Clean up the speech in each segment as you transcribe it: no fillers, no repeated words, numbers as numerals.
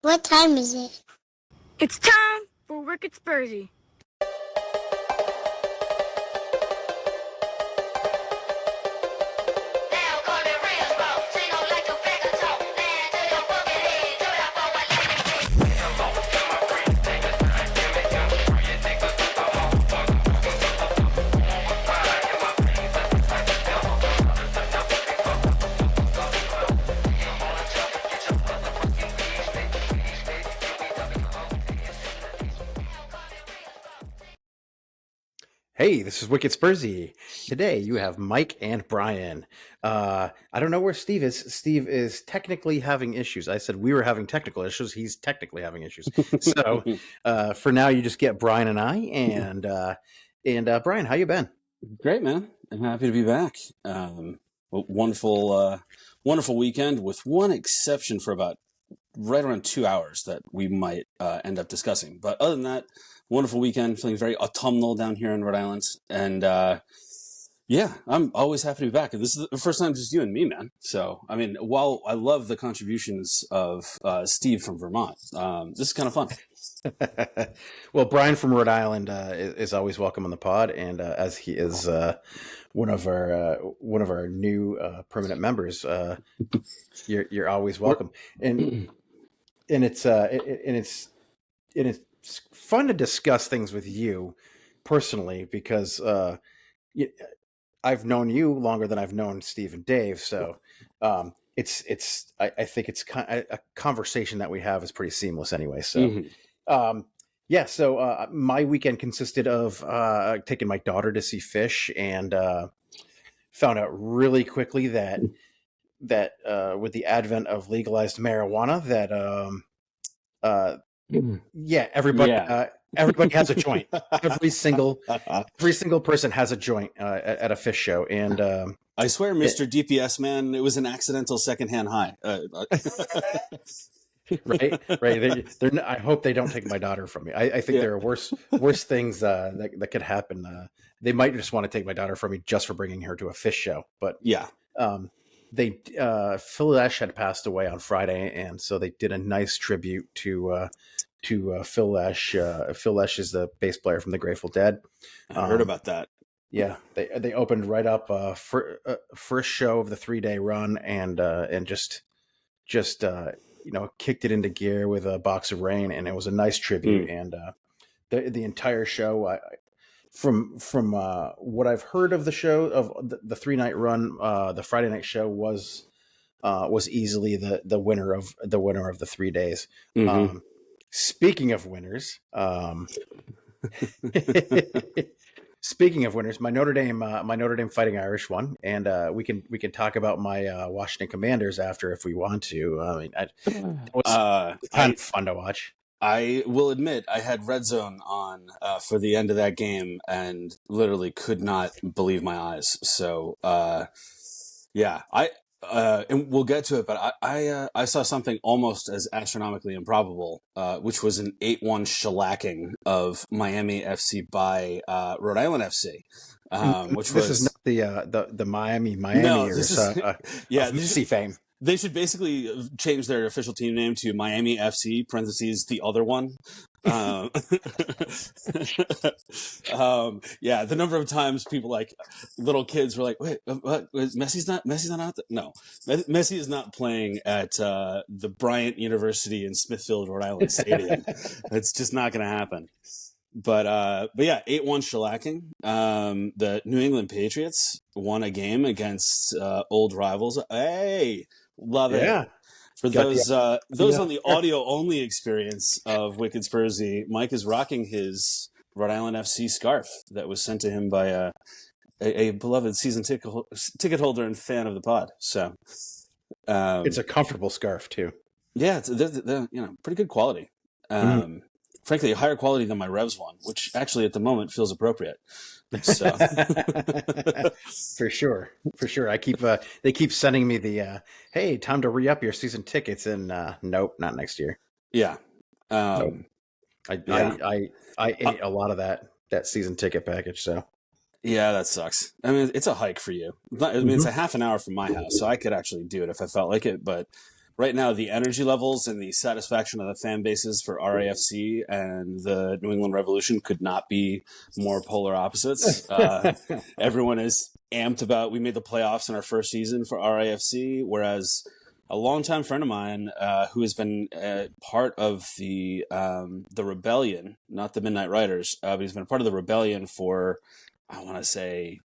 What time is it? It's time for Wicked Spursy. Hey, this is Wicked Spursy. Today you have Mike and Brian. I don't know where Steve is. Steve is technically having issues. I said we were having technical issues. He's technically having issues. So for now, you just get Brian and I. And Brian, how you been? Great, man. I'm happy to be back. Wonderful weekend, with one exception for about right around 2 hours that we might end up discussing. But other than that, wonderful weekend, feeling very autumnal down here in Rhode Island. And yeah, I'm always happy to be back. And this is the first time just you and me, man. So, I mean, while I love the contributions of Steve from Vermont, this is kind of fun. Well, Brian from Rhode Island is always welcome on the pod, and as he is one of our new permanent members, you're always welcome. And it's fun to discuss things with you personally because I've known you longer than I've known Steve and Dave, so I think it's a conversation that we have is pretty seamless anyway. So. Mm-hmm. So my weekend consisted of taking my daughter to see fish, and found out really quickly that with the advent of legalized marijuana, that everybody has a joint. Every single person has a joint at a fish show, and I swear, Mr. DPS man, it was an accidental secondhand high. Right. I hope they don't take my daughter from me. I think there are worse things that could happen. They might just want to take my daughter from me just for bringing her to a fish show. But yeah, Phil Lesh had passed away on Friday, and so they did a nice tribute to Phil Lesh. Phil Lesh is the bass player from the Grateful Dead. I heard about that. Yeah, they opened right up first show of the 3-day run, and just kicked it into gear with a box of rain, and it was a nice tribute. And the entire show, from what I've heard of the show, of the 3-night run, the Friday night show was easily the winner of the 3 days. Mm-hmm. Speaking of winners, speaking of winners, my Notre Dame Fighting Irish won, and we can talk about my Washington Commanders after if we want to. I mean, it was kind of fun to watch. I will admit I had Red Zone on for the end of that game and literally could not believe my eyes. So yeah, and we'll get to it, but I saw something almost as astronomically improbable, which was an 8-1 shellacking of Miami FC by Rhode Island FC. This is not the Miami no, or Messi fame. They should basically change their official team name to Miami FC (parentheses the other one). Yeah, the number of times people, like little kids, were like, "Wait, what? Messi's not out there?" No, Messi is not playing at the Bryant University in Smithfield, Rhode Island Stadium. It's just not going to happen. But yeah, 8-1 shellacking. The New England Patriots won a game against old rivals. Hey, love it. Yeah. For those on the audio only experience of Wicked Spursy, Mike is rocking his Rhode Island FC scarf that was sent to him by a beloved season ticket holder and fan of the pod. So it's a comfortable scarf too. Yeah, they're pretty good quality. Frankly, higher quality than my Revs one, which actually at the moment feels appropriate. So. For sure. They keep sending me the hey, time to re-up your season tickets, and nope, not next year. Yeah. Nope. I ate a lot of that season ticket package. So yeah, that sucks. I mean, it's a hike for you. It's a half an hour from my house, so I could actually do it if I felt like it. But right now the energy levels and the satisfaction of the fan bases for RAFC and the New England Revolution could not be more polar opposites. Everyone is amped about, we made the playoffs in our first season for RAFC, whereas a longtime friend of mine who has been part of the rebellion, not the Midnight Riders, but he's been part of the rebellion for, I want to say,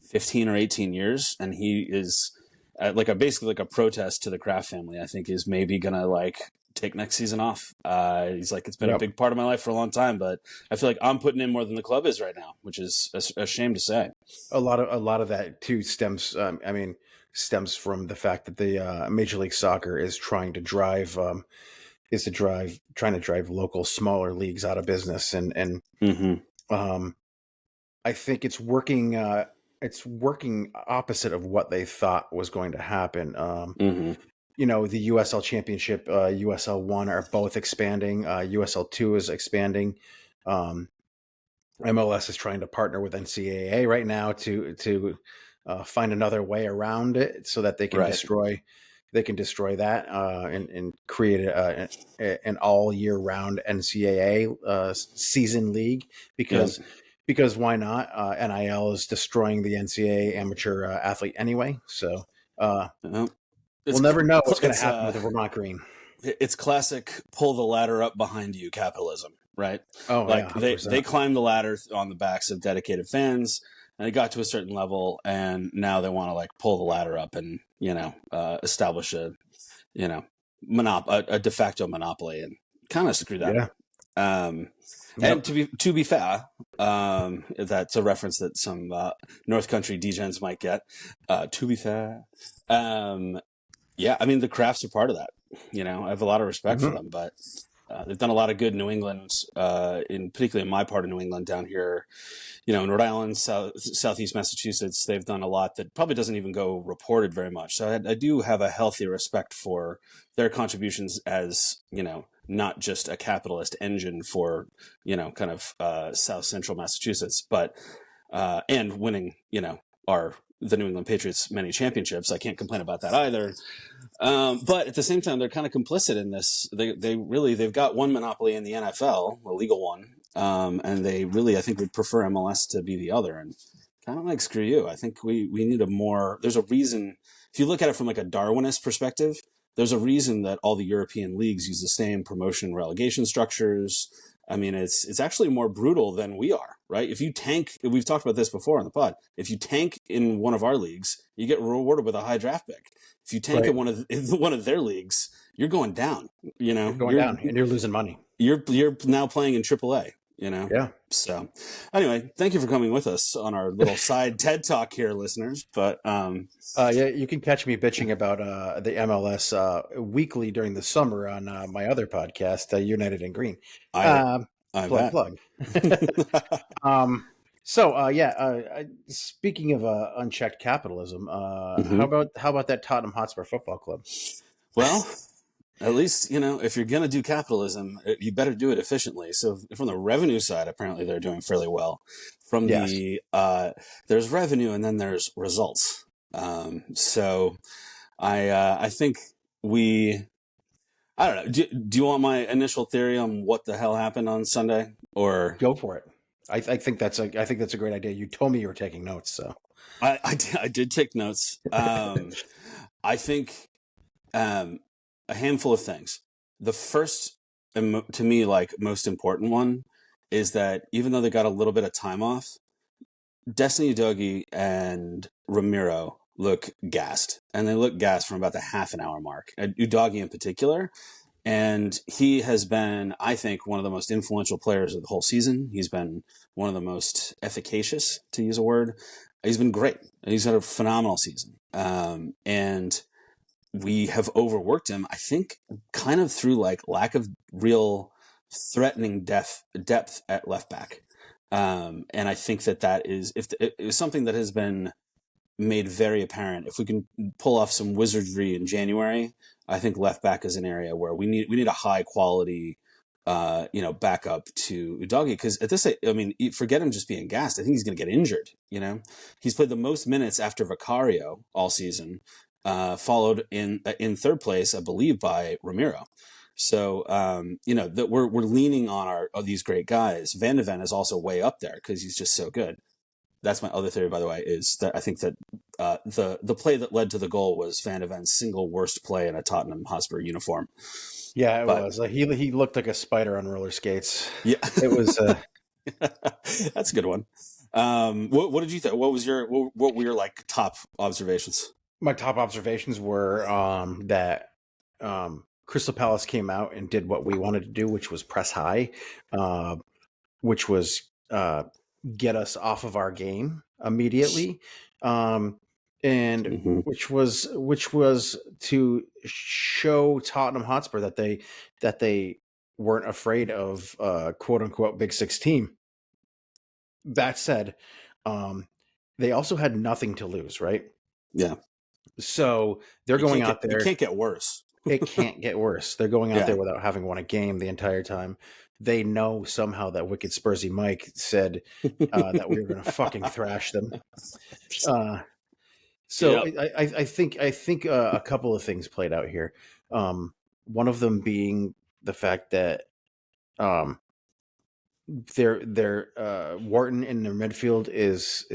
15 or 18 years, and he is basically like a protest to the Kraft family. I think is maybe gonna like take next season off. He's like, it's been a big part of my life for a long time, but I feel like I'm putting in more than the club is right now, which is a shame to say. A lot of that too stems from the fact that the Major League Soccer is trying to drive local smaller leagues out of business, and I think it's working opposite of what they thought was going to happen. The USL Championship, USL 1 are both expanding. USL 2 is expanding. MLS is trying to partner with NCAA right now to find another way around it so that they can destroy that and create an all year round NCAA season league because why not? NIL is destroying the NCAA amateur athlete anyway. So we'll never know what's going to happen with the Vermont Green. It's classic pull the ladder up behind you capitalism, right? Oh, like yeah, they climbed the ladder on the backs of dedicated fans, and they got to a certain level, and now they want to like pull the ladder up and establish a de facto monopoly and kind of screw that up. And to be fair, that's a reference that some North Country degens might get. To be fair, I mean the Crafts are part of that. I have a lot of respect for them, but they've done a lot of good in New England, particularly in my part of New England down here. In Rhode Island, Southeast Massachusetts, they've done a lot that probably doesn't even go reported very much. So I do have a healthy respect for their contributions as, not just a capitalist engine for, kind of South Central Massachusetts, but and winning, the New England Patriots many championships. I can't complain about that either. But at the same time, they're kind of complicit in this. They've got one monopoly in the NFL, a legal one. And they really, I think, would prefer MLS to be the other. And kind of like, screw you. I think we need there's a reason, if you look at it from like a Darwinist perspective, there's a reason that all the European leagues use the same promotion relegation structures. I mean, it's actually more brutal than we are, right? If you tank, we've talked about this before on the pod, if you tank in one of our leagues, you get rewarded with a high draft pick. If you tank in one of their leagues, you're going down, You're going down and you're losing money. You're now playing in AAA. Yeah. So anyway, thank you for coming with us on our little side TED talk here, listeners. But you can catch me bitching about the MLS weekly during the summer on my other podcast, United in Green. Plug. Speaking of unchecked capitalism, how about that Tottenham Hotspur Football Club? Well, at least, if you're going to do capitalism, you better do it efficiently. So from the revenue side, apparently they're doing fairly well. From there's revenue and then there's results. So I think I don't know. Do you want my initial theory on what the hell happened on Sunday, or go for it? I think that's a great idea. You told me you were taking notes, so I did take notes. I think a handful of things. The first, to me, like most important one, is that even though they got a little bit of time off, Destiny Udogie and Ramiro look gassed, and they look gassed from about the half an hour mark. Udogie in particular, and he has been, I think, one of the most influential players of the whole season. He's been one of the most efficacious, to use a word. He's been great. He's had a phenomenal season, and we have overworked him, I think, kind of through like lack of real threatening depth at left back. And I think that is it was something that has been made very apparent. If we can pull off some wizardry in January, I think left back is an area where we need a high quality backup to Udogie, because at this, I mean, forget him just being gassed. I think he's going to get injured. He's played the most minutes after Vicario all season. followed in third place, I believe, by Ramiro. So that we're leaning on these great guys. Van de Ven is also way up there because he's just so good. That's my other theory, by the way, is that I think that the play that led to the goal was Van de Ven's single worst play in a Tottenham Hotspur uniform. Yeah, it was. He looked like a spider on roller skates. Yeah, it was. That's a good one. What did you think? What were your like top observations? My top observations were that Crystal Palace came out and did what we wanted to do, which was press high, which was get us off of our game immediately, and Mm-hmm. which was to show Tottenham Hotspur that they weren't afraid of quote unquote Big Six team. That said, they also had nothing to lose, right? Yeah. So they're going out there. It can't get worse. It can't get worse. They're going out Yeah. there without having won a game the entire time. They know somehow that wicked Spursy Mike said that we were going to fucking thrash them. So Yep. I think a couple of things played out here. One of them being the fact that their Wharton in their midfield is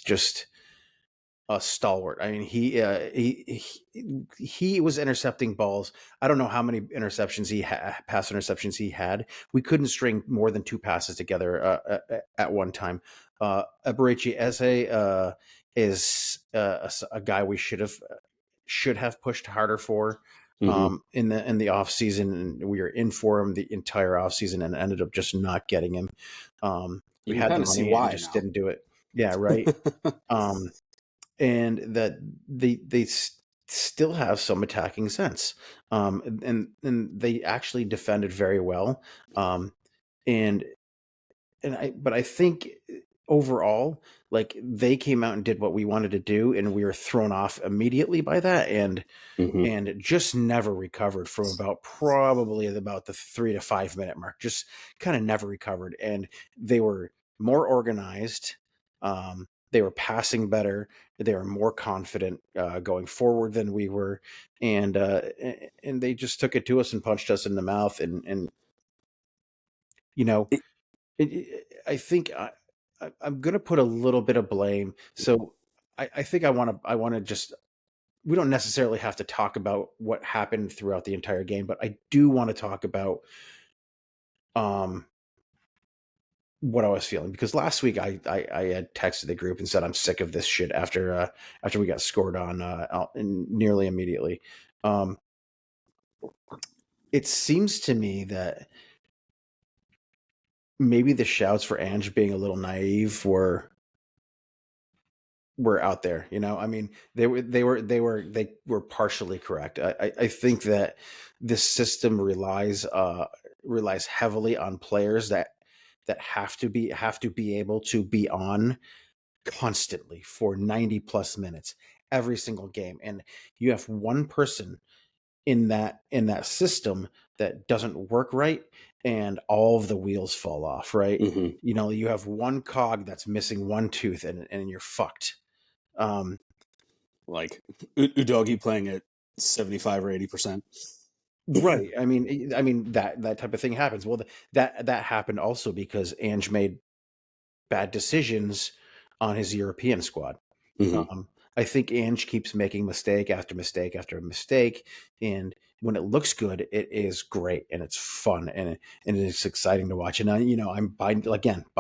just a stalwart. I mean, he was intercepting balls. I don't know how many pass interceptions he had. We couldn't string more than 2 passes together at one time. Eberechi Eze is a guy we should have pushed harder for in the off season, and we were in for him the entire off season and ended up just not getting him. We had the money and just didn't do it. Yeah, right. And that they still have some attacking sense, and they actually defended very well, but I think overall, like, they came out and did what we wanted to do, and we were thrown off immediately by that, and just never recovered from probably about the 3 to 5 minute mark. Just kind of never recovered, and they were more organized. They were passing better. They were more confident going forward than we were, and they just took it to us and punched us in the mouth. And I think I'm going to put a little bit of blame. So I think I want to just. We don't necessarily have to talk about what happened throughout the entire game, but I do want to talk about what I was feeling, because last week I had texted the group and said I'm sick of this shit after we got scored on nearly immediately. It seems to me that maybe the shouts for Ange being a little naive were out there. I mean, they were partially correct. I think that this system relies heavily on players that have to be able to be on constantly for 90 plus minutes every single game, and you have one person in that system that doesn't work right, and all of the wheels fall off, right? You have one cog that's missing one tooth, and you're fucked. Like Udogi playing at 75 or 80%. Right. I mean that type of thing happens. Well, that happened also because Ange made bad decisions on his European squad. I think Ange keeps making mistake after mistake after mistake, and when it looks good, it is great and it's fun and it's exciting to watch. And I'm by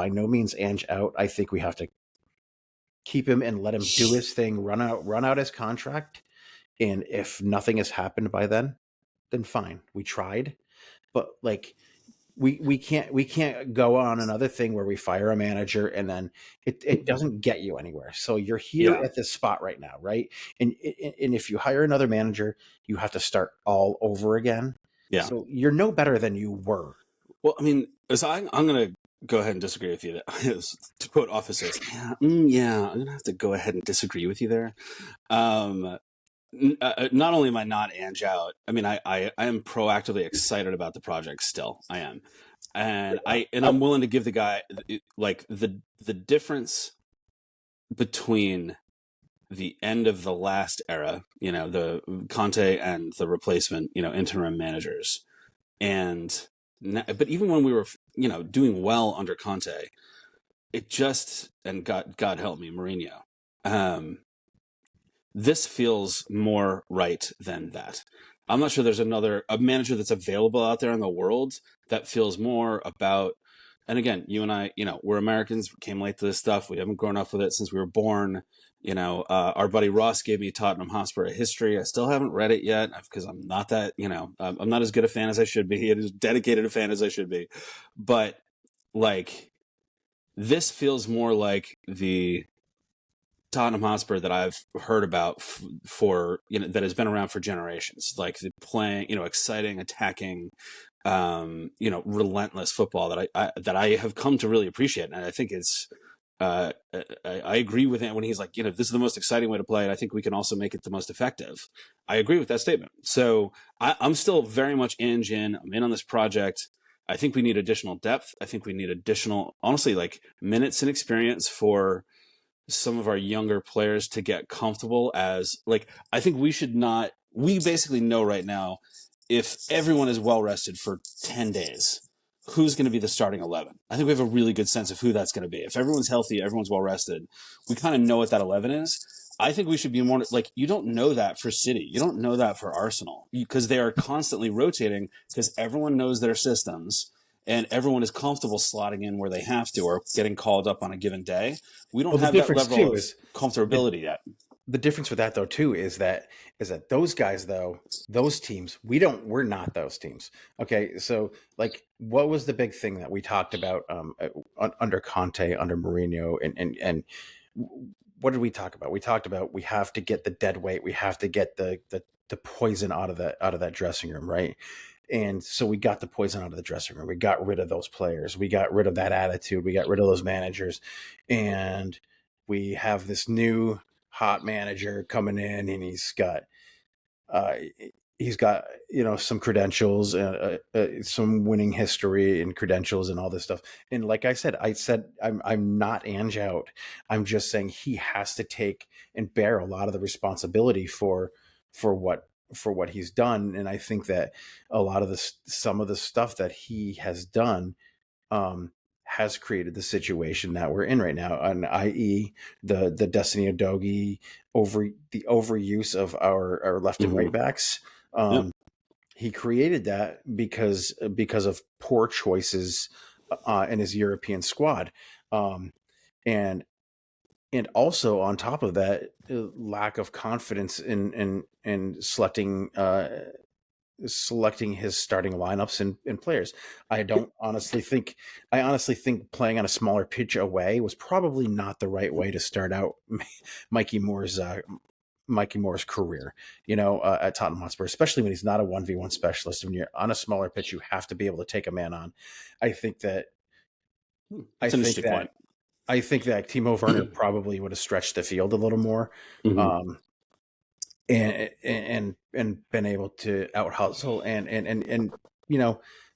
no means Ange out. I think we have to keep him and let him do his thing, run out his contract, and if nothing has happened by then fine. We tried, but like we can't go on another thing where we fire a manager and then it doesn't get you anywhere. So you're here at this spot right now, right? And if you hire another manager, you have to start all over again. Yeah. So you're no better than you were. Well, I mean, I'm going to go ahead and disagree with you. To quote officers, I'm going to have to go ahead and disagree with you there. Not only am I not Ange out, I mean, I am proactively excited about the project still. I am. And I'm willing to give the guy like the difference between the end of the last era, the Conte and the replacement, interim managers. But even when we were, doing well under Conte, it just, and God help me, Mourinho, this feels more right than that. I'm not sure there's a manager that's available out there in the world that feels more about, and again, you and I, we're Americans, we came late to this stuff. We haven't grown up with it since we were born. Our buddy Ross gave me Tottenham Hotspur a history. I still haven't read it yet because I'm not that, I'm not as good a fan as I should be, and as dedicated a fan as I should be. But like, this feels more like the Tottenham Hotspur that I've heard about for that has been around for generations, like the playing, exciting, attacking, relentless football that I have come to really appreciate. And I think it's I agree with him when he's like, this is the most exciting way to play, and I think we can also make it the most effective. I agree with that statement. So I'm still very much in. I'm in on this project. I think we need additional depth. I think we need additional, honestly, like minutes and experience for some of our younger players to get comfortable as, like, I think we basically know right now, if everyone is well rested for 10 days, who's going to be the starting 11. I think we have a really good sense of who that's going to be. If everyone's healthy, everyone's well rested, we kind of know what that 11 is. I think we should be more like, you don't know that for City. You don't know that for Arsenal, because they are constantly rotating, because everyone knows their systems and everyone is comfortable slotting in where they have to or getting called up on a given day. We don't have that level of comfortability yet. The difference with that, though, too, is that those guys, though, those teams, we're not those teams. Okay, so like, what was the big thing that we talked about under Conte, under Mourinho, and what did we talk about? We talked about we have to get the dead weight, we have to get the poison out of that dressing room, right? And so we got the poison out of the dressing room. We got rid of those players. We got rid of that attitude. We got rid of those managers, and we have this new hot manager coming in, and he's got some credentials, some winning history and credentials and all this stuff. And like I said I'm not Ange out. I'm just saying he has to take and bear a lot of the responsibility for what he's done. And I think that a lot of some of the stuff that he has done has created the situation that we're in right now, and i.e. the Destiny Udogie overuse of our left and right backs. He created that because of poor choices in his European squad, and also on top of that, lack of confidence in selecting his starting lineups and players. I honestly think playing on a smaller pitch away was probably not the right way to start out Mikey Moore's career, at Tottenham Hotspur, especially when he's not a 1v1 specialist. When you're on a smaller pitch, you have to be able to take a man on. I think that Timo Werner probably would have stretched the field a little more. And been able to out hustle and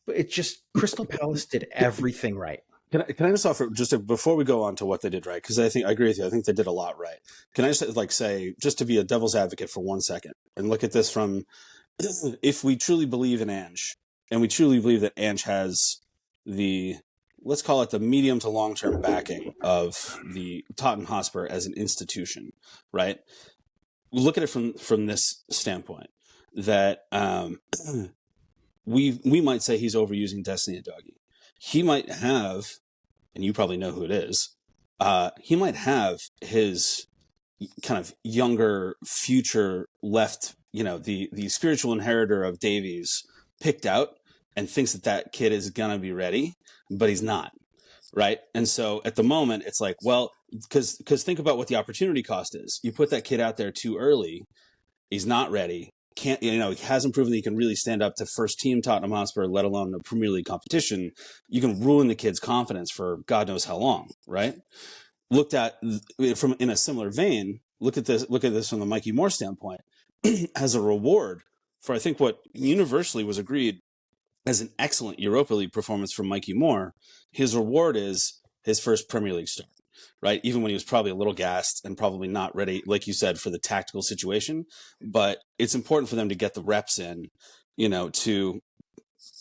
but it's just Crystal Palace did everything right. Can I just offer before we go on to what they did right, because I agree with you. I think they did a lot right. Can I just say, just to be a devil's advocate for 1 second and look at this from, if we truly believe in Ange, and we truly believe that Ange has let's call it the medium to long term backing of the Tottenham Hotspur as an institution, right? Look at it from this standpoint, that we might say he's overusing Destiny Udogie. He might have, and you probably know who it is, he might have his kind of younger future left, the spiritual inheritor of Davies picked out, and thinks that kid is going to be ready, but he's not. Right. And so at the moment, it's like, well, because think about what the opportunity cost is. You put that kid out there too early, he's not ready. He hasn't proven that he can really stand up to first team Tottenham Hotspur, let alone the Premier League competition. You can ruin the kid's confidence for God knows how long. Right. Looked at from in a similar vein, look at this from the Mikey Moore standpoint as a reward for, I think, what universally was agreed as an excellent Europa League performance from Mikey Moore. His reward is his first Premier League start. right? Even when he was probably a little gassed and probably not ready, like you said, for the tactical situation. But it's important for them to get the reps in, to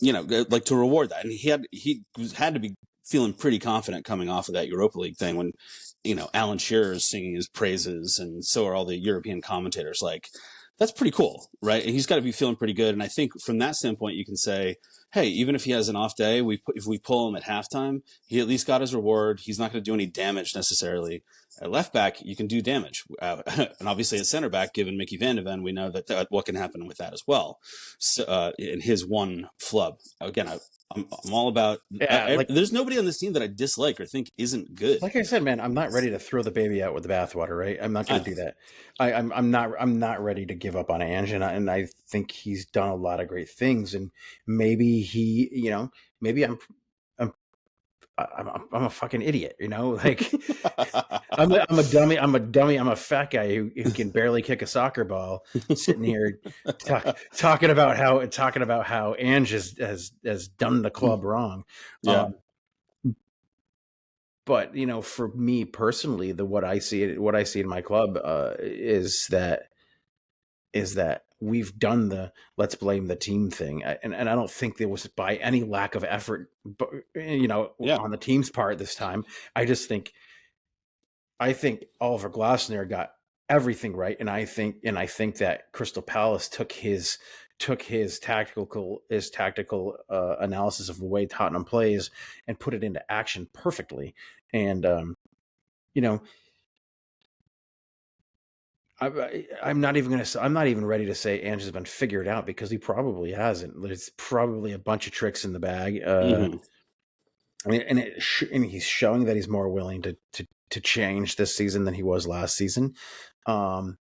like to reward that. And he had to be feeling pretty confident coming off of that Europa League thing when, Alan Shearer is singing his praises, and so are all the European commentators. Like, that's pretty cool, right? And he's got to be feeling pretty good. And I think from that standpoint, you can say, hey, even if he has an off day, if we pull him at halftime, he at least got his reward. He's not going to do any damage necessarily. At left back, you can do damage. And obviously at center back, given Mickey Van de Ven, we know that what can happen with that as well. So, in his one flub. Again, I'm all about. There's nobody on this team that I dislike or think isn't good. Like I said, man, I'm not ready to throw the baby out with the bathwater, right? I'm not going to do that. I'm not ready to give up on Ange, and I think he's done a lot of great things, and maybe maybe I'm a fucking idiot, like I'm a dummy. I'm a fat guy who can barely kick a soccer ball, sitting here talking about how Ange has done the club wrong. Yeah. But for me personally, what I see in my club is that we've done the let's blame the team thing, and I don't think there was by any lack of effort, on the team's part this time. I think Oliver Glasner got everything right, and I think that Crystal Palace took his tactical analysis of the way Tottenham plays and put it into action perfectly. And I'm not even ready to say Ange has been figured out, because he probably hasn't. There's probably a bunch of tricks in the bag. And he's showing that he's more willing to change this season than he was last season. And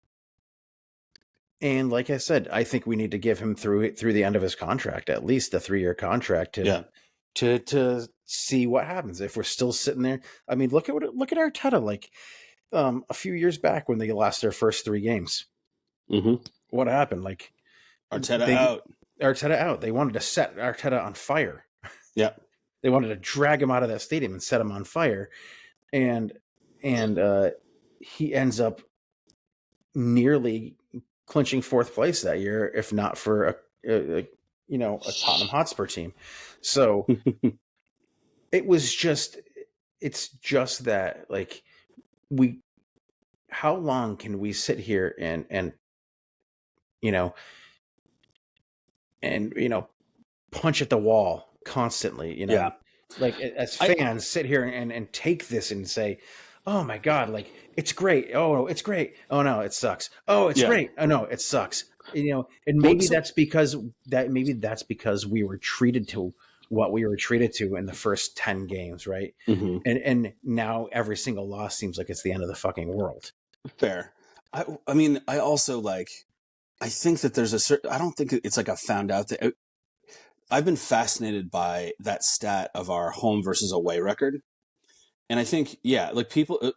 like I said, I think we need to give him through the end of his contract, at least a 3-year contract, to see what happens. If we're still sitting there, I mean, look at Arteta, like a few years back when they lost their first 3 games. Mm-hmm. What happened? Like Arteta out. They wanted to set Arteta on fire. Yeah. They wanted to drag him out of that stadium and set him on fire. And he ends up nearly clinching 4th place that year, if not for a Tottenham Hotspur team. So it's just that, like, how long can we sit here and punch at the wall constantly, Yeah. like as fans sit here and take this and say, oh my God, like, it's great. Oh no, it's great. Oh no, it sucks. Oh, it's great. Oh no, it sucks. And maybe that's because we were treated to what we were treated to in the first 10 games, right? Mm-hmm. And now every single loss seems like it's the end of the fucking world. Fair. I mean, I also I think that there's a certain, I don't think it's like I found out that I've been fascinated by that stat of our home versus away record. And I think,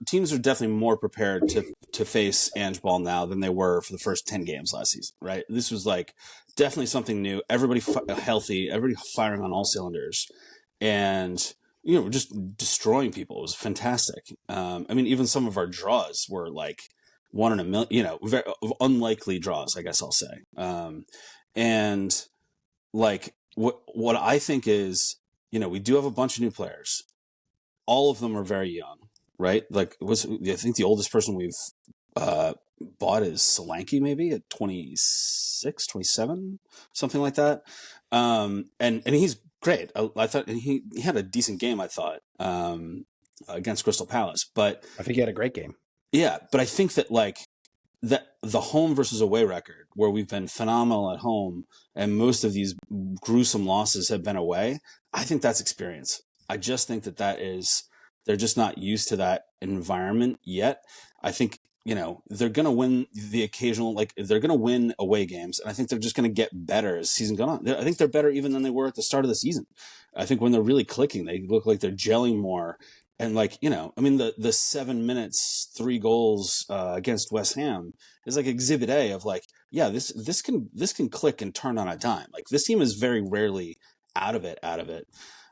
teams are definitely more prepared to face Angeball now than they were for the first 10 games last season, right? This was definitely something new. Everybody healthy, everybody firing on all cylinders, and just destroying people. It was fantastic. I mean, even some of our draws were like 1 in a million, very unlikely draws, I guess I'll say. And what I think is, we do have a bunch of new players. All of them are very young, right? I think the oldest person we've bought is Solanke, maybe at 26, 27, something like that. And he's great. I thought he had a decent game, I thought, against Crystal Palace. But I think he had a great game. Yeah, but I think that that the home versus away record, where we've been phenomenal at home and most of these gruesome losses have been away, I think that's experience. I just think they're just not used to that environment yet. I think, they're going to win the occasional, they're going to win away games. And I think they're just going to get better as the season goes on. I think they're better even than they were at the start of the season. I think when they're really clicking, they look like they're gelling more. And the 7 minutes, 3 goals against West Ham is like exhibit A of this can click and turn on a dime. This team is very rarely out of it.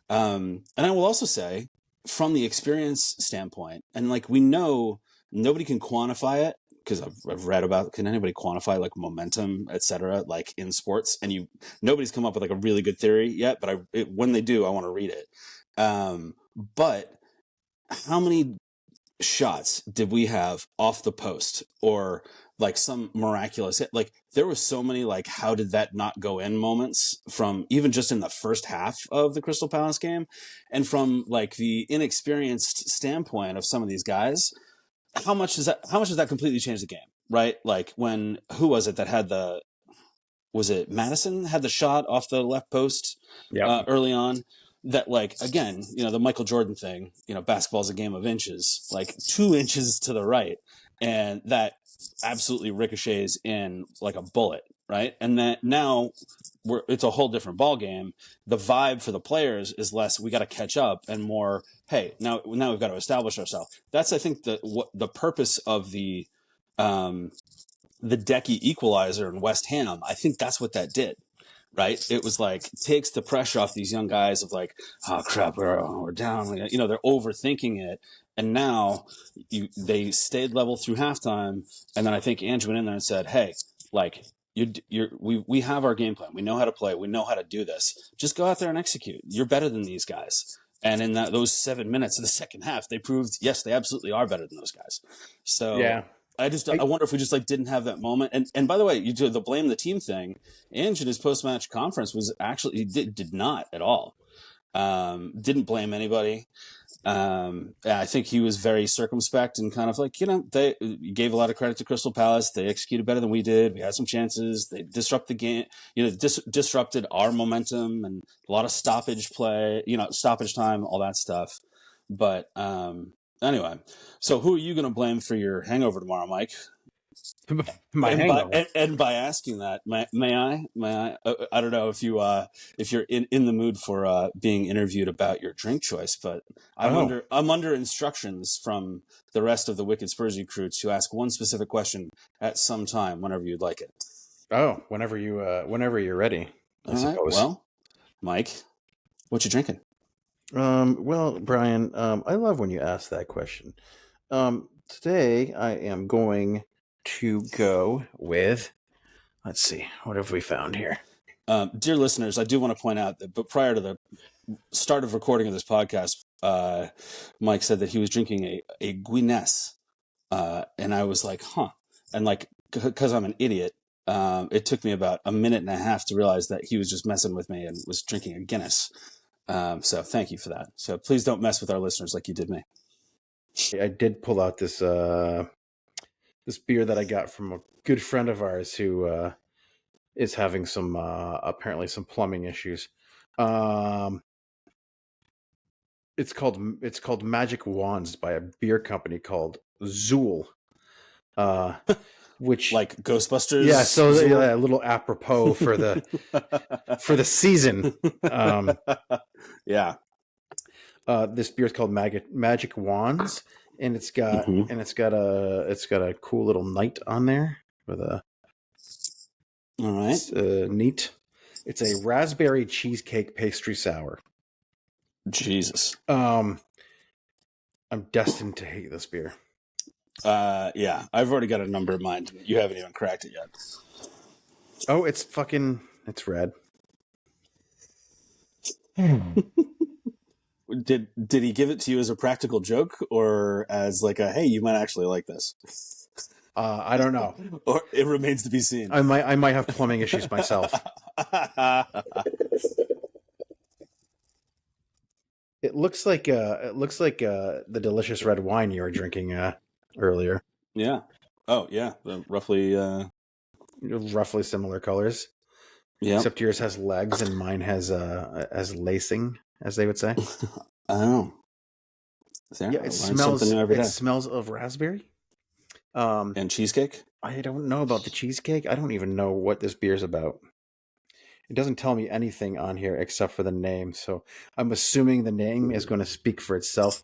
And I will also say, from the experience standpoint, and like we know nobody can quantify it because I've read about, can anybody quantify like momentum, etc., like in sports? And nobody's come up with like a really good theory yet, but when they do, I want to read it. But how many shots did we have off the post or like some miraculous hit? Like there were so many like how did that not go in moments from even just in the first half of the Crystal Palace game, and from like the inexperienced standpoint of some of these guys, how much does that completely change the game, right? Like who was it that had was it Madison had the shot off the left post early on? That like, again, the Michael Jordan thing, basketball's a game of inches, like 2 inches to the right. And that absolutely ricochets in like a bullet. Right. And then now it's a whole different ball game. The vibe for the players is less, we got to catch up, and more, hey, now we've got to establish ourselves. That's, I think, the purpose of the Decky equalizer in West Ham. I think that's what that did. Right. It was like, takes the pressure off these young guys of like, oh crap, we're down. They're overthinking it. And now they stayed level through halftime. And then I think Ange went in there and said, hey, like we have our game plan. We know how to play. We know how to do this. Just go out there and execute. You're better than these guys. And in those 7 minutes of the second half, they proved, yes, they absolutely are better than those guys. So yeah. I wonder if we just like didn't have that moment. And by the way, you do the blame the team thing. Ange in his post-match conference was actually, he did not at all. Didn't blame anybody. I think he was very circumspect and kind of like, they gave a lot of credit to Crystal Palace. They executed better than we did. We had some chances. They disrupted the game, disrupted our momentum, and a lot of stoppage play, stoppage time, all that stuff. But, anyway, so who are you going to blame for your hangover tomorrow, Mike? My hangover. And by asking that, may I? I don't know if you're in the mood for being interviewed about your drink choice, but I'm under instructions from the rest of the Wicked Spursy crew to ask one specific question at some time, whenever you'd like it. Oh, whenever you're ready, I suppose. Right, well, Mike, what you drinking? Well, Brian, I love when you ask that question. Today I am going to go with, let's see, what have we found here? Dear listeners, I do want to point out that, but prior to the start of recording of this podcast, Mike said that he was drinking a Guinness, and I was like, huh. And like, because I'm an idiot, it took me about a minute and a half to realize that he was just messing with me and was drinking a Guinness. So thank you for that. So please don't mess with our listeners like you did me. I did pull out this beer that I got from a good friend of ours who is having some apparently some plumbing issues. It's called Magic Wands by a beer company called Zool. Which like Ghostbusters? Yeah, so a little apropos for the season. Yeah. This beer is called Magic Wands, and it's got a cool little knight on there with a. All right. It's, neat. It's a raspberry cheesecake pastry sour. Jesus. I'm destined to hate this beer. Yeah, I've already got a number in mind. You haven't even cracked it yet. Oh, it's red. Did he give it to you as a practical joke or as like a, hey, you might actually like this? I don't know. Or it remains to be seen. I might have plumbing issues myself. It looks like the delicious red wine you were drinking earlier. Yeah. Oh, yeah. Roughly similar colors. Yeah. Except yours has legs and mine has lacing, as they would say. Oh. Yeah, it smells of raspberry. And cheesecake? I don't know about the cheesecake. I don't even know what this beer's about. It doesn't tell me anything on here except for the name, so I'm assuming the name is going to speak for itself.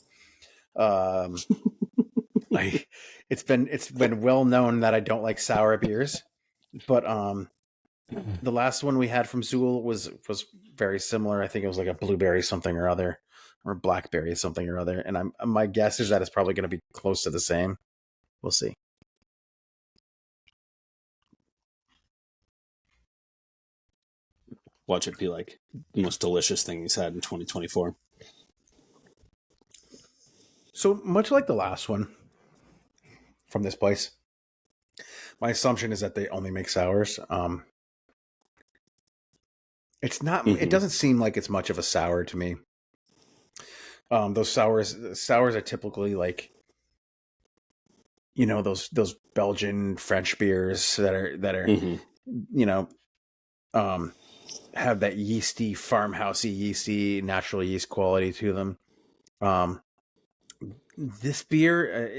It's been well known that I don't like sour beers, but the last one we had from Zool was very similar. I think it was like a blueberry something or other. or blackberry something or other. And my guess is that it's probably going to be close to the same. We'll see. Watch it be like the most delicious thing he's had in 2024. So much like the last one from this place, my assumption is that they only make sours. It's not. It doesn't seem like it's much of a sour to me. Those sours are typically like, those Belgian French beers that are have that yeasty, farmhousey, yeasty, natural yeast quality to them. This beer,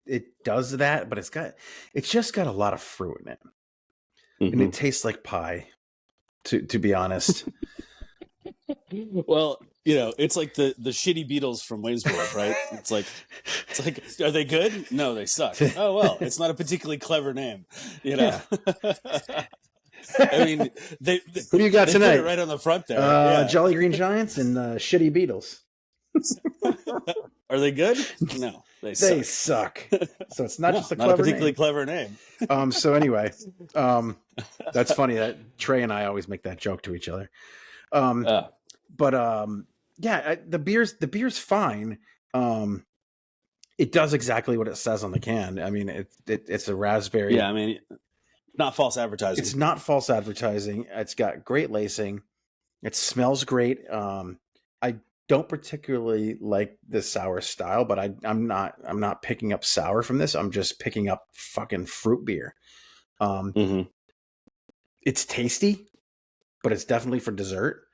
it does that, but it's just got a lot of fruit in it, and it tastes like pie. To be honest. Well, it's like the shitty Beatles from Wayne's World, right? It's like, are they good? No, they suck. Oh well, it's not a particularly clever name, Yeah. I mean, who do you got tonight? Put it right on the front there. Jolly Green Giants and shitty Beatles. Are they good? No, they suck. So it's not just a particularly clever name. So anyway, that's funny that Trey and I always make that joke to each other. But the beer's fine. It does exactly what it says on the can. I mean, it's a raspberry. Yeah, I mean, not false advertising. It's not false advertising. It's got great lacing. It smells great. I don't particularly like the sour style, but I'm not picking up sour from this. I'm just picking up fucking fruit beer. It's tasty, but it's definitely for dessert.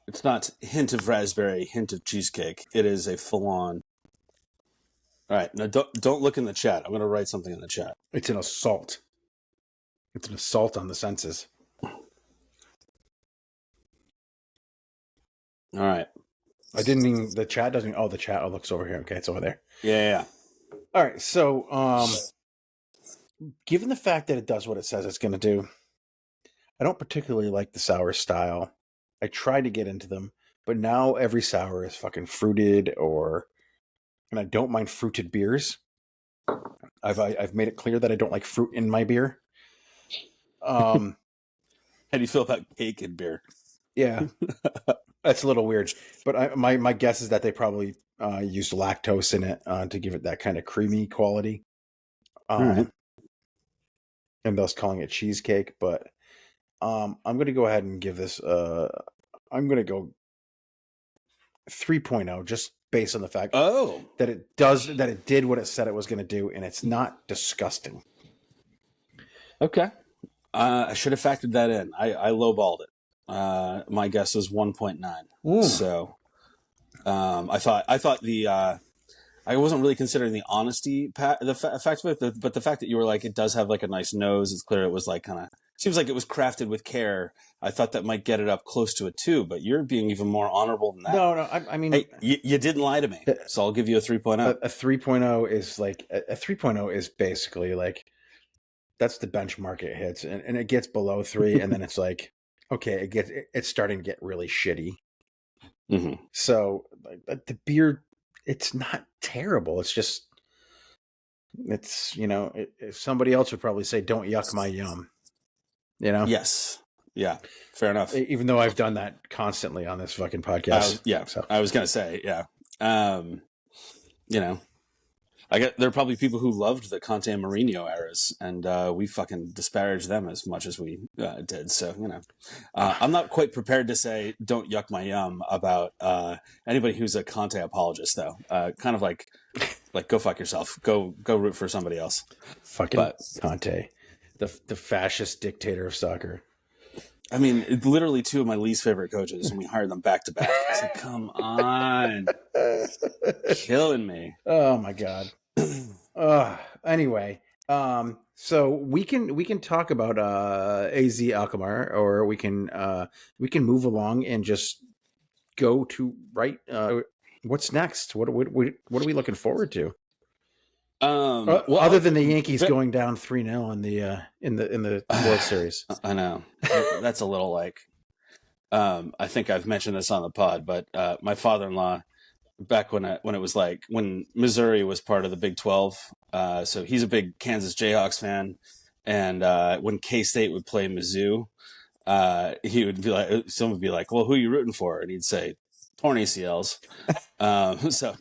It's not hint of raspberry, hint of cheesecake. It is a full-on. All right, now don't look in the chat. I'm going to write something in the chat. It's an assault. It's an assault on the senses. All right. The chat doesn't. Oh, the chat. Oh, looks over here. Okay, it's over there. Yeah. All right. So, given the fact that it does what it says it's going to do, I don't particularly like the sour style. I tried to get into them, but now every sour is fucking fruited and I don't mind fruited beers. I've made it clear that I don't like fruit in my beer. How do you feel about cake and beer? Yeah. That's a little weird, but my guess is that they probably used lactose in it to give it that kind of creamy quality, and thus calling it cheesecake. But I'm going to go ahead and give this. I'm going to go 3.0, just based on the fact that it did what it said it was going to do, and it's not disgusting. Okay, I should have factored that in. I lowballed it. My guess is 1.9. So, I thought I wasn't really considering the honesty, the fact of it, but the fact that you were like, it does have like a nice nose. It's clear it was like seems like it was crafted with care. I thought that might get it up close to a 2, but you're being even more honorable than that. No, I mean, hey, you didn't lie to me, so I'll give you a 3.0. A 3.0 is like a 3.0 is basically like that's the benchmark it hits, and it gets below 3, and then it's like. Okay, it's starting to get really shitty. So the beer, it's not terrible. It's just, if somebody else would probably say, "Don't yuck my yum," Yes, yeah, fair enough. Even though I've done that constantly on this fucking podcast. I was gonna say, there are probably people who loved the Conte and Mourinho eras, and we fucking disparaged them as much as we did. So, I'm not quite prepared to say "don't yuck my yum" about anybody who's a Conte apologist, though. Kind of like go fuck yourself. Go root for somebody else. Fucking Conte, the fascist dictator of soccer. I mean, literally 2 of my least favorite coaches, and we hired them back to back. It's like, come on, killing me. Oh my god. Anyway, so we can talk about AZ Alkmaar, or we can move along and just go to what's next? What are we looking forward to? Other than the Yankees going down 3-0 in the World Series. I know that's a little like I think I've mentioned this on the pod, but my father-in-law, back when it was like when Missouri was part of the Big 12, so he's a big Kansas Jayhawks fan, and when K-State would play Mizzou, he would be like, someone would be like, "Well, who are you rooting for?" And he'd say, "Torn ACLs." So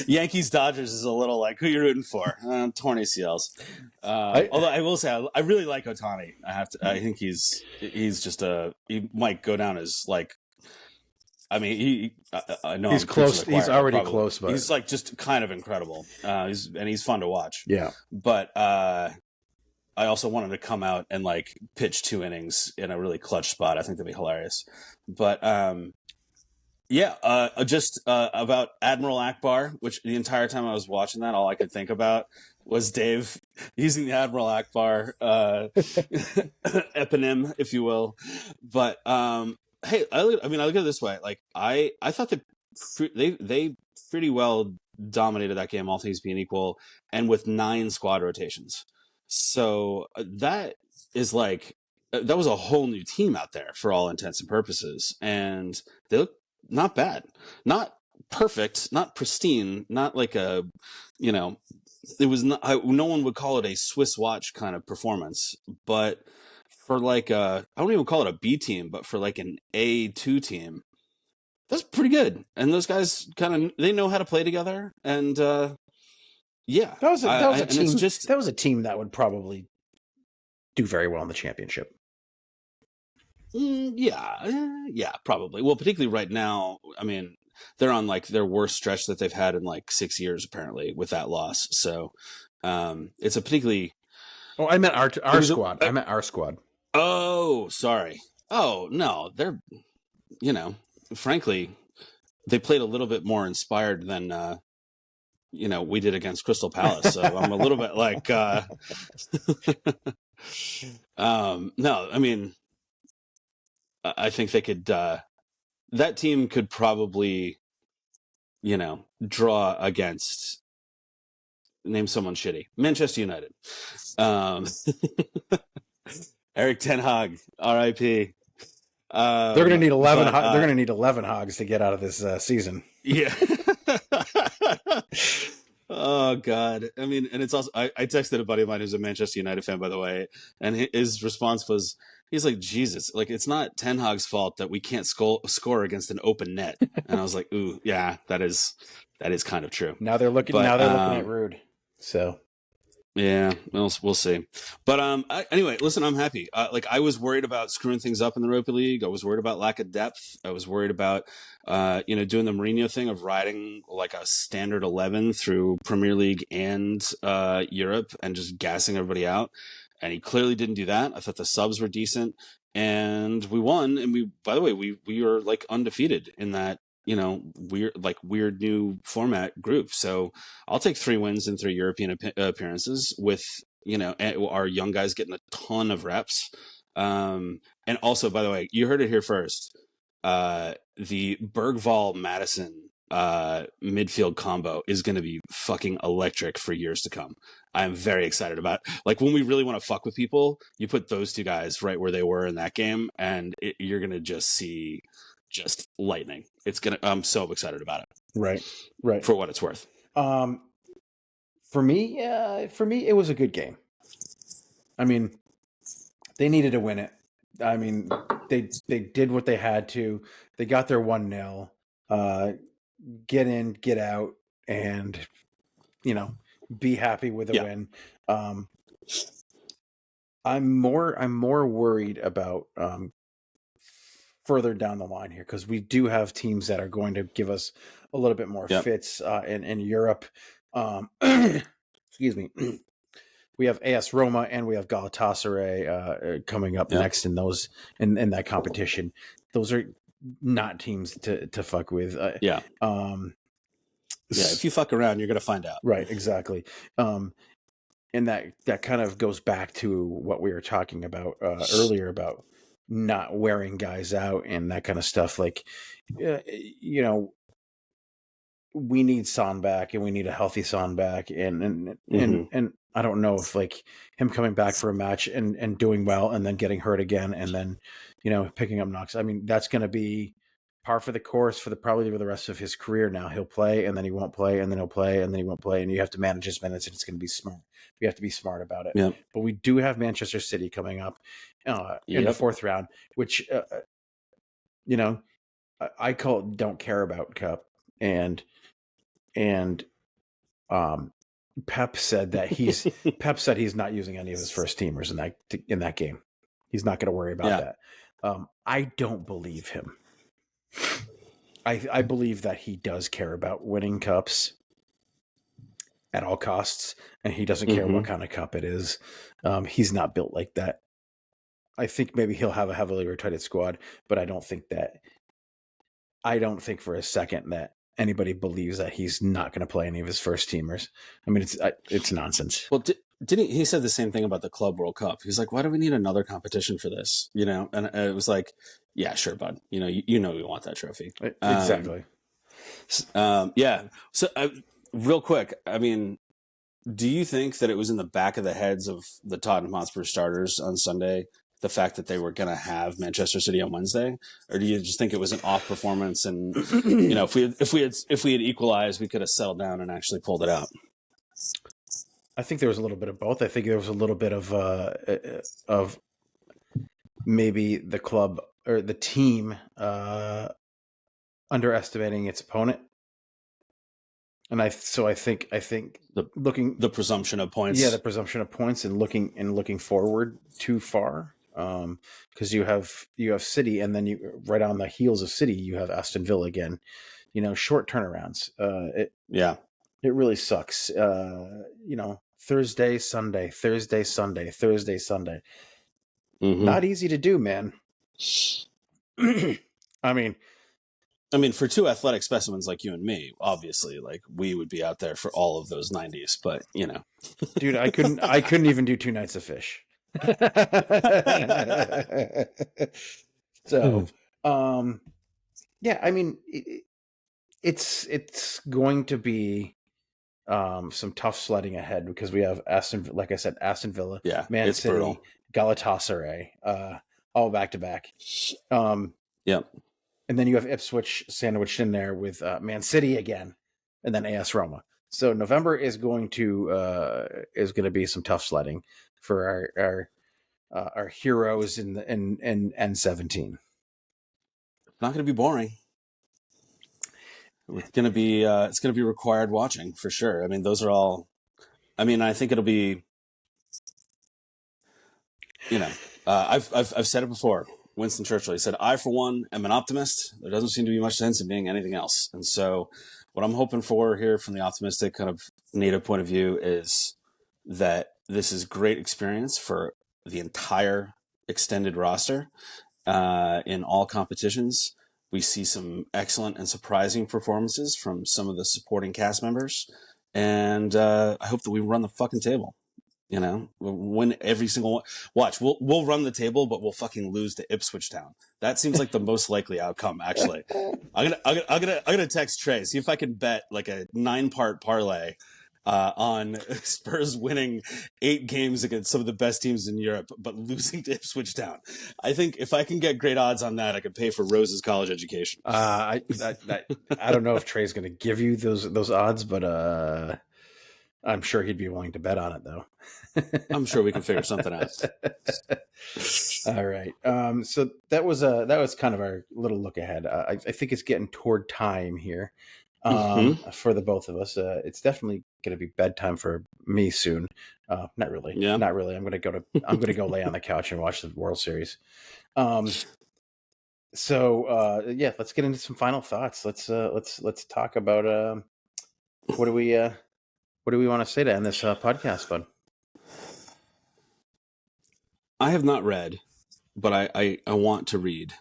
Yankees Dodgers is a little like, who you rooting for? Torn ACLs. Although I will say I really like Otani. I think he's just he might go down as like. I mean, I know he's I'm close. preaching to the choir, He's already probably. close, but He's like just kind of incredible. He's fun to watch. Yeah. But I also wanted to come out and like pitch 2 innings in a really clutch spot. I think that'd be hilarious. But just about Admiral Akbar, which the entire time I was watching that, all I could think about was Dave using the Admiral Akbar eponym, if you will. But hey, I look at it this way. Like I thought that they pretty well dominated that game, all things being equal, and with 9 squad rotations. So that is like that was a whole new team out there for all intents and purposes, and they look not bad, not perfect, not pristine, not like it was not. No one would call it a Swiss watch kind of performance, but for like I don't even call it a B team, but for like an A2 team, that's pretty good. And those guys they know how to play together, and yeah, that was a team. That was a team that would probably do very well in the championship. Yeah, probably. Well, particularly right now, I mean, they're on like their worst stretch that they've had in like 6 years, apparently, with that loss. So it's a particularly. Oh, I meant our squad. I meant our squad. Oh, sorry. Oh no, they're frankly, they played a little bit more inspired than we did against Crystal Palace. So I'm a little bit like no, I mean, I think they could that team could probably draw against, name someone shitty, Manchester United. Eric Ten Hag, R.I.P. They're going to need 11. They're going to need 11 hogs to get out of this season. Yeah. Oh God. I mean, and it's also I texted a buddy of mine who's a Manchester United fan, by the way, and his response was, he's like, Jesus, like it's not Ten Hag's fault that we can't score against an open net. And I was like, ooh, yeah, that is kind of true. Now they're looking. Now they're looking at Rude. So. Yeah, we'll see. But anyway, listen, I'm happy. Like I was worried about screwing things up in the Europa League. I was worried about lack of depth. I was worried about doing the Mourinho thing of riding like a standard 11 through Premier League and Europe and just gassing everybody out. And he clearly didn't do that. I thought the subs were decent, and we won. And by the way, we were like undefeated in that weird new format group. So I'll take 3 wins and 3 European appearances with, our young guys getting a ton of reps. And also, by the way, you heard it here first. The Bergvall Madison midfield combo is going to be fucking electric for years to come. I'm very excited about it. Like when we really want to fuck with people, you put those 2 guys right where they were in that game, and you're going to just see just lightning. I'm so excited about it. Right. For what it's worth. For me, it was a good game. I mean, they needed to win it. I mean, they did what they had to. They got their 1-0. Get in, get out, and be happy with a win. I'm more worried about further down the line here, because we do have teams that are going to give us a little bit more fits in Europe. Excuse me. We have AS Roma and we have Galatasaray coming up next in those in that competition. Those are not teams to fuck with. If you fuck around, you're gonna find out. Right, exactly. And that kind of goes back to what we were talking about earlier about not wearing guys out and that kind of stuff. Like, we need Son back, and we need a healthy Son back, and I don't know if like him coming back for a match and doing well, and then getting hurt again, and then picking up knocks. I mean, that's going to be par for the course for probably the rest of his career. Now he'll play, and then he won't play, and then he'll play, and then he won't play, and you have to manage his minutes, and it's going to be smart. We have to be smart about it. Yeah. But we do have Manchester City coming up in the fourth round, which I call it "Don't Care About" Cup, and Pep said that he's not using any of his first teamers in that game. He's not going to worry about that. I don't believe him. I believe that he does care about winning cups at all costs, and he doesn't care what kind of cup it is. He's not built like that. I think maybe he'll have a heavily rotated squad, but I don't think for a second that anybody believes that he's not going to play any of his first teamers. I mean, it's nonsense. Well, didn't he said the same thing about the Club World Cup? He's like, why do we need another competition for this? And it was like, yeah, sure, bud. We want that trophy. Exactly. Yeah. So real quick, I mean, do you think that it was in the back of the heads of the Tottenham Hotspur starters on Sunday, the fact that they were going to have Manchester City on Wednesday, or do you just think it was an off performance? And if we had equalized, we could have settled down and actually pulled it out. I think there was a little bit of both. I think there was a little bit of maybe the club or the team underestimating its opponent. And I think the presumption of points. Yeah, the presumption of points, and looking forward too far. Because you have City, and then right on the heels of City, you have Aston Villa again. Short turnarounds. It really sucks. Thursday, Sunday, Thursday, Sunday, Thursday, Sunday. Not easy to do, man. I mean, for two athletic specimens like you and me, obviously, like we would be out there for all of those 90s. But dude, I couldn't even do 2 nights of fish. So, yeah, I mean, it's going to be some tough sledding ahead, because we have Aston Villa, Man City, brutal. Galatasaray, all back to back. And then you have Ipswich sandwiched in there with Man City again, and then AS Roma. So November is going to be some tough sledding for our heroes in N17. It's not going to be boring. It's going to be required watching for sure. I mean, those are all. I mean, I think it'll be. I've said it before. Winston Churchill, he said, "I, for one, am an optimist. There doesn't seem to be much sense in being anything else." And so what I'm hoping for here from the optimistic kind of native point of view is that this is great experience for the entire extended roster in all competitions. We see some excellent and surprising performances from some of the supporting cast members. And I hope that we run the fucking table. We'll win every single one. Watch, we'll run the table, but we'll fucking lose to Ipswich Town. That seems like the most likely outcome, actually. I'm gonna text Trey, see if I can bet like a 9-part parlay on Spurs winning 8 games against some of the best teams in Europe, but losing to Ipswich Town. I think if I can get great odds on that, I could pay for Rose's college education. I don't know if Trey's going to give you those odds, but I'm sure he'd be willing to bet on it, though. I'm sure we can figure something out. All right. So that was kind of our little look ahead. I think it's getting toward time here for the both of us. It's definitely going to be bedtime for me soon. Not really. Yeah. Not really. I'm going to go lay on the couch and watch the World Series. So let's get into some final thoughts. Let's talk about what do we want to say to end this podcast, bud? I have not read, but I want to read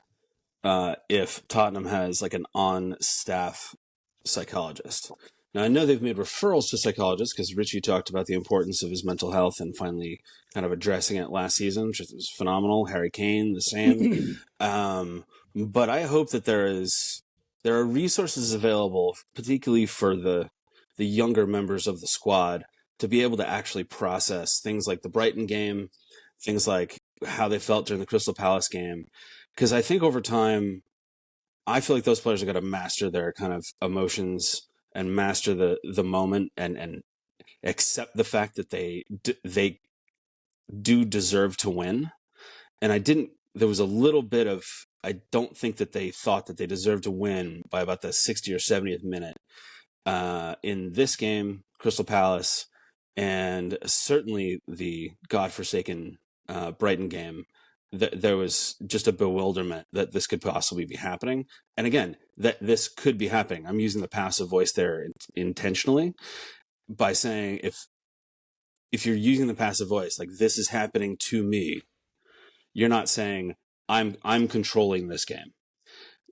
if Tottenham has like an on-staff psychologist. Now, I know they've made referrals to psychologists because Richie talked about the importance of his mental health and finally kind of addressing it last season, which was phenomenal. Harry Kane, the same. But I hope that there is there are resources available, particularly for the younger members of the squad, to be able to actually process things like the Brighton game, things like how they felt during the Crystal Palace game. Because I think over time, I feel like those players are going to master their kind of emotions and master the moment and accept the fact that they do deserve to win. And there was a little bit of, I don't think that they thought that they deserved to win by about the 60 or 70th minute in this game, Crystal Palace, and certainly the godforsaken Brighton game. There was just a bewilderment that this could possibly be happening. And again, that this could be happening. I'm using the passive voice there intentionally by saying if you're using the passive voice, like this is happening to me, you're not saying I'm controlling this game.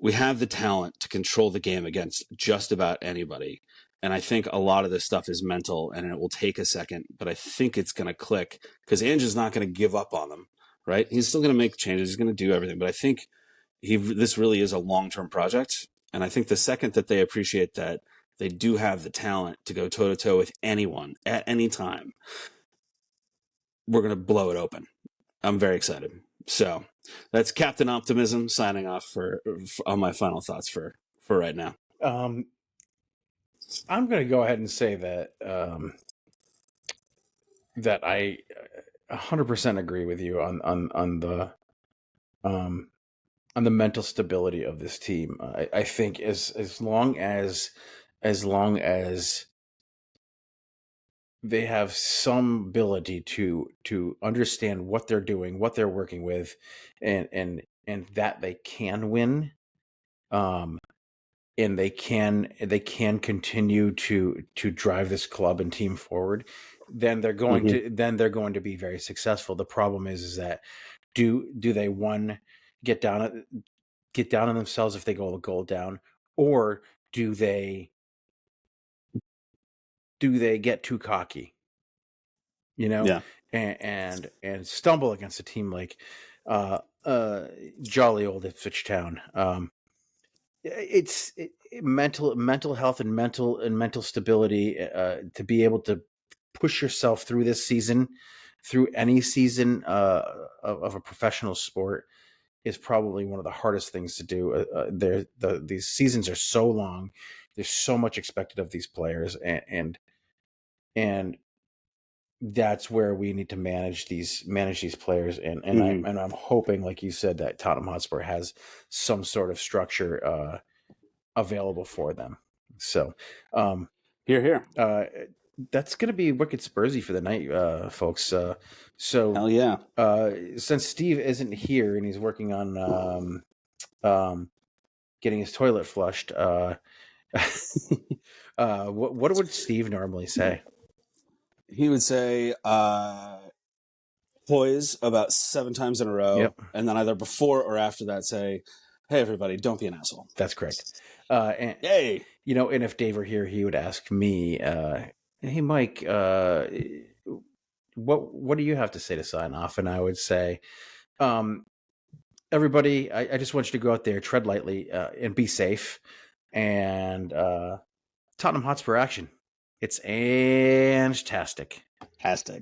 We have the talent to control the game against just about anybody. And I think a lot of this stuff is mental and it will take a second, but I think it's going to click because Ange is not going to give up on them, right? He's still going to make changes. He's going to do everything. But I think this really is a long-term project. And I think the second that they appreciate that they do have the talent to go toe-to-toe with anyone at any time, we're going to blow it open. I'm very excited. So that's Captain Optimism signing off for on my final thoughts for right now. I'm going to go ahead and say that that I 100% agree with you on the mental stability of this team. I think as long as they have some ability to understand what they're doing, what they're working with, and that they can win, and they can continue to drive this club and team forward, then they're going to be very successful. The problem is that do they get down on themselves if they go a goal down, or do they get too cocky, Yeah. and stumble against a team like jolly old Ipswich Town. It's mental health and mental stability to be able to push yourself through this season, through any season of a professional sport, is probably one of the hardest things to do. These seasons are so long. There's so much expected of these players, and that's where we need to manage these players. And I'm hoping, like you said, that Tottenham Hotspur has some sort of structure available for them. So, Here. That's going to be Wicked Spursy for the night, folks. So, Hell yeah. Since Steve isn't here and he's working on getting his toilet flushed, what would Steve normally say? He would say poise about 7 times in a row. Yep. And then either before or after that say, hey, everybody, don't be an asshole. That's correct. And, Yay! And if Dave were here, he would ask me, hey, Mike, what do you have to say to sign off? And I would say, everybody, I just want you to go out there, tread lightly, and be safe. And Tottenham Hotspur action. It's fantastic. Fantastic.